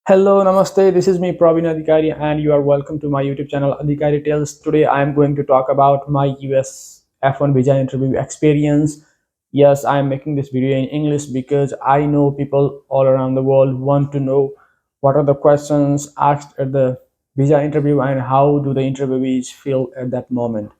Hello, namaste. This is me, Praveen Adhikari, and you are welcome to my YouTube channel, AdhikariTales. Today, I am going to talk about my US F1 visa interview experience. Yes, I am making this video in English because I know people all around the world want to know what are the questions asked at the visa interview and how do the interviewees feel at that moment.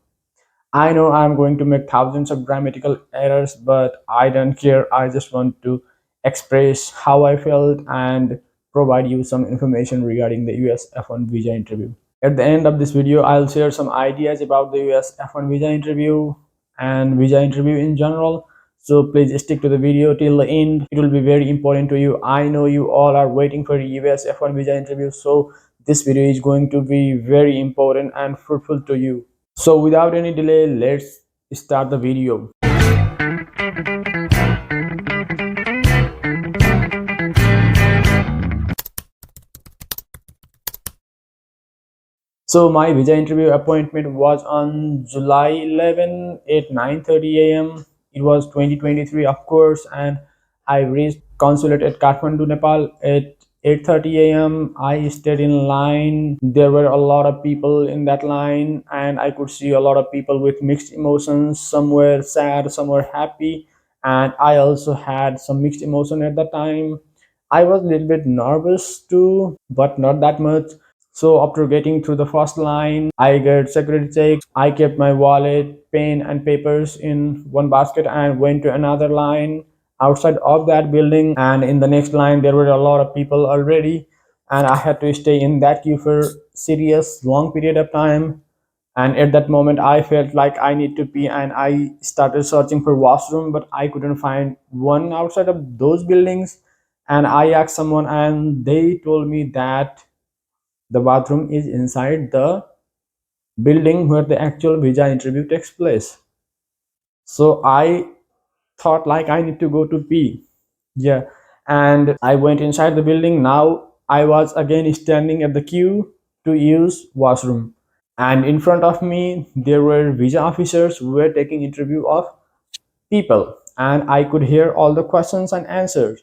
I know I'm going to make thousands of grammatical errors, but I don't care. I just want to express how I felt and provide you some information regarding the US F1 visa interview. At the end of this video, I'll share some ideas about the US F1 visa interview and visa interview in general. So please stick to the video till the end. It will be very important to you. I know you all are waiting for US F1 visa interview. So this video is going to be very important and fruitful to you. So without any delay, let's start the video. So my visa interview appointment was on July 11 at 9:30 a.m. It was 2023, of course, and I reached consulate at Kathmandu, Nepal at 8:30 a.m. I stayed in line. There were a lot of people in that line, and I could see a lot of people with mixed emotions. Some were sad, some were happy, and I also had some mixed emotion at that time. I was a little bit nervous too, but not that much. So after getting through the first line, I get security check. I kept my wallet, pen, and papers in one basket and went to another line outside of that building. And in the next line, there were a lot of people already, and I had to stay in that queue for serious long period of time. And at that moment, I felt like I need to pee, and I started searching for washroom, but I couldn't find one outside of those buildings. And I asked someone, and they told me that the bathroom is inside the building where the actual visa interview takes place. So I thought like I need to go to pee. Yeah. And I went inside the building. Now I was again standing at the queue to use washroom. And in front of me there were visa officers who were taking interview of people. And I could hear all the questions and answers.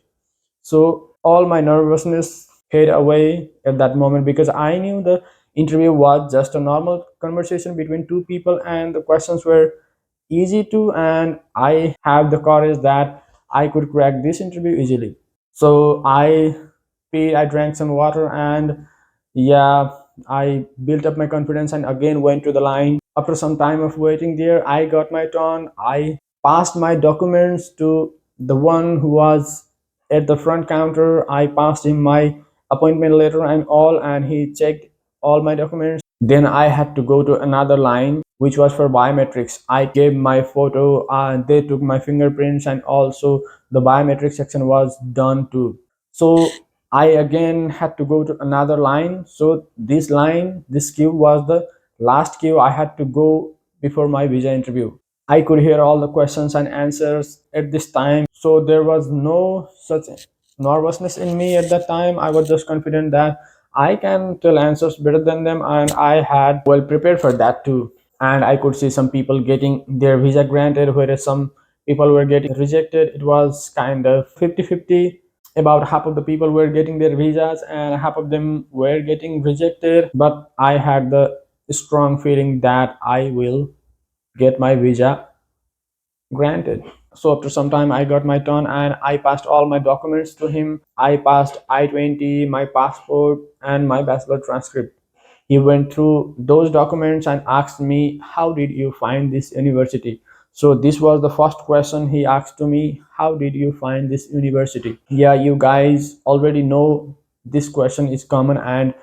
So all my nervousness fade away at that moment because I knew the interview was just a normal conversation between two people and the questions were easy to, and I have the courage that I could crack this interview easily. So I drank some water, and yeah, I built up my confidence and again went to the line. After some time of waiting there, I got my turn. I passed my documents to the one who was at the front counter. I passed him my appointment letter and all, and he checked all my documents. Then I had to go to another line which was for biometrics. I gave my photo and they took my fingerprints, and also the biometric section was done too. So I again had to go to another line. So this queue was the last queue I had to go before my visa interview. I could hear all the questions and answers at this time. So there was no such nervousness in me at that time. I was just confident that I can tell answers better than them, and I had well prepared for that too. And I could see some people getting their visa granted, whereas some people were getting rejected. It was kind of 50-50. About half of the people were getting their visas and half of them were getting rejected. But I had the strong feeling that I will get my visa granted. So after some time I got my turn and I passed all my documents to him. I passed I-20, my passport, and my bachelor transcript. He went through those documents and asked me, how did you find this university? So this was the first question he asked to me, how did you find this university? Yeah, you guys already know this question is common and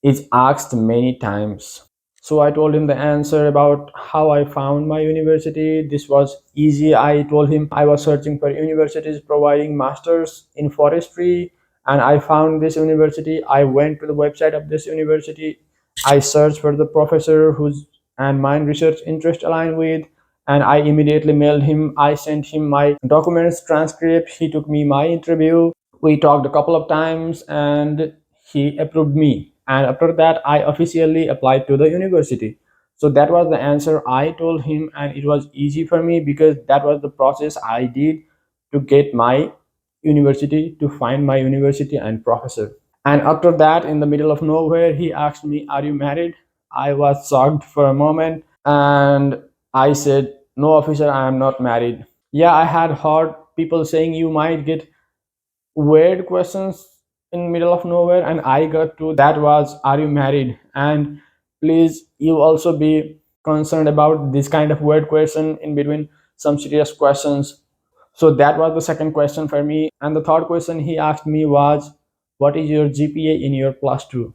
is asked many times. So I told him the answer about how I found my university. This was easy. I told him I was searching for universities providing masters in forestry, and I found this university. I went to the website of this university. I searched for the professor whose and my research interest aligned with, and I immediately mailed him. I sent him my documents, transcript. He took me my interview. We talked a couple of times and he approved me, and after that I officially applied to the university. So that was the answer I told him, and it was easy for me because that was the process I did to get my university, to find my university and professor. And after that, in the middle of nowhere, he asked me, "Are you married?" I was shocked for a moment, and I said, "No, officer, I am not married." Yeah, I had heard people saying you might get weird questions in middle of nowhere, and I got to that was, "Are you married?" And please, you also be concerned about this kind of weird question in between some serious questions. So that was the second question for me. And the third question he asked me was, "What is your GPA in your plus two?"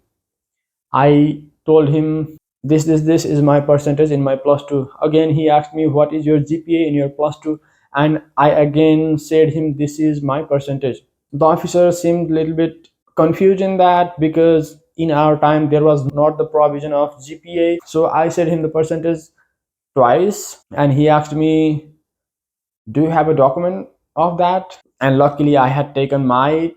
I told him, this is my percentage in my plus two. Again, he asked me, "What is your GPA in your plus two?" And I again said him, "This is my percentage." The officer seemed a little bit confused in that, because in our time there was not the provision of GPA. So I said him the percentage twice, and he asked me, "Do you have a document of that?" And luckily I had taken my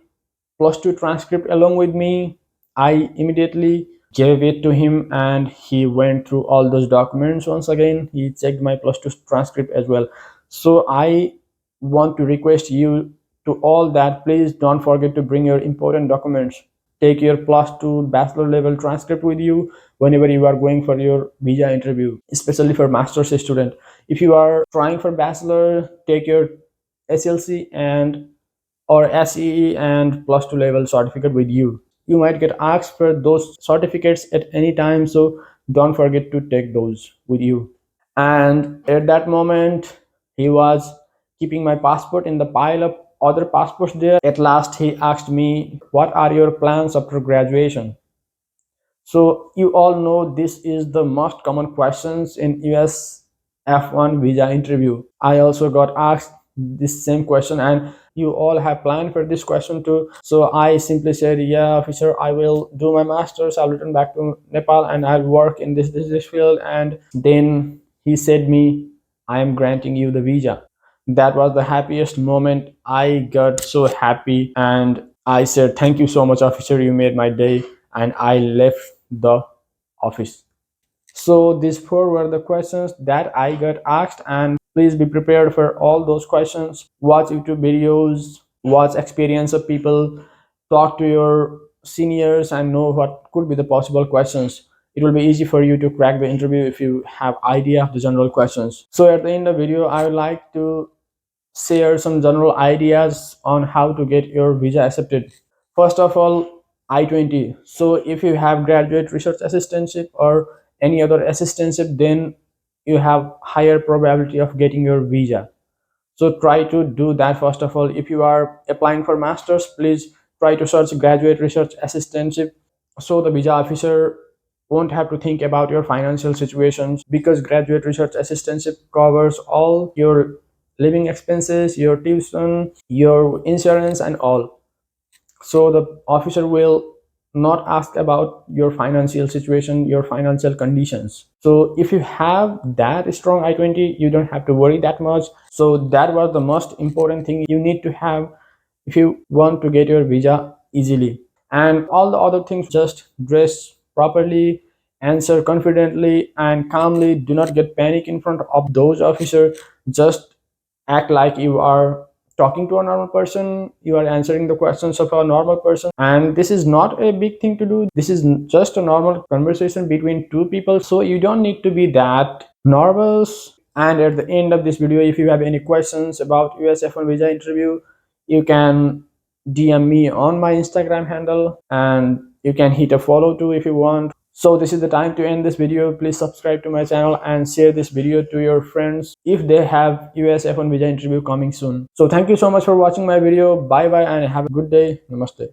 plus two transcript along with me. I immediately gave it to him, and he went through all those documents once again. He checked my plus two transcript as well. So I want to request you to all that, please don't forget to bring your important documents. Take your plus two bachelor level transcript with you whenever you are going for your visa interview, especially for master's student. If you are trying for bachelor, take your SLC and or SEE and plus two level certificate with you. You might get asked for those certificates at any time, so don't forget to take those with you. And at that moment, he was keeping my passport in the pile of other passports there. At last, he asked me, "What are your plans after graduation?" So you all know this is the most common questions in US F1 visa interview. I also got asked this same question, and you all have planned for this question too. So I simply said, "Yeah, officer, I will do my masters. I'll return back to Nepal and I'll work in this field." And then he said me, "I am granting you the visa." That was the happiest moment. I got so happy, and I said, "Thank you so much, officer. You made my day." And I left the office. So these four were the questions that I got asked, and please be prepared for all those questions. Watch YouTube videos, watch experience of people, talk to your seniors, and know what could be the possible questions. It will be easy for you to crack the interview if you have idea of the general questions. So at the end of the video, I would like to share some general ideas on how to get your visa accepted. First of all, I-20. So if you have graduate research assistantship or any other assistantship, then you have higher probability of getting your visa. So try to do that first of all. If you are applying for masters, please try to search graduate research assistantship, so the visa officer won't have to think about your financial situations, because graduate research assistantship covers all your living expenses, your tuition, your insurance, and all. So the officer will not ask about your financial situation, your financial conditions. So if you have that strong I-20, you don't have to worry that much. So that was the most important thing you need to have if you want to get your visa easily. And all the other things, just dress properly, answer confidently and calmly. Do not get panic in front of those officers. Just act like you are talking to a normal person, you are answering the questions of a normal person, and this is not a big thing to do. This is just a normal conversation between two people, so you don't need to be that nervous. And at the end of this video, if you have any questions about US F1 visa interview, you can DM me on my Instagram handle, and you can hit a follow too if you want. So this is the time to end this video. Please subscribe to my channel and share this video to your friends if they have US F1 visa interview coming soon. So thank you so much for watching my video. Bye bye and have a good day. Namaste.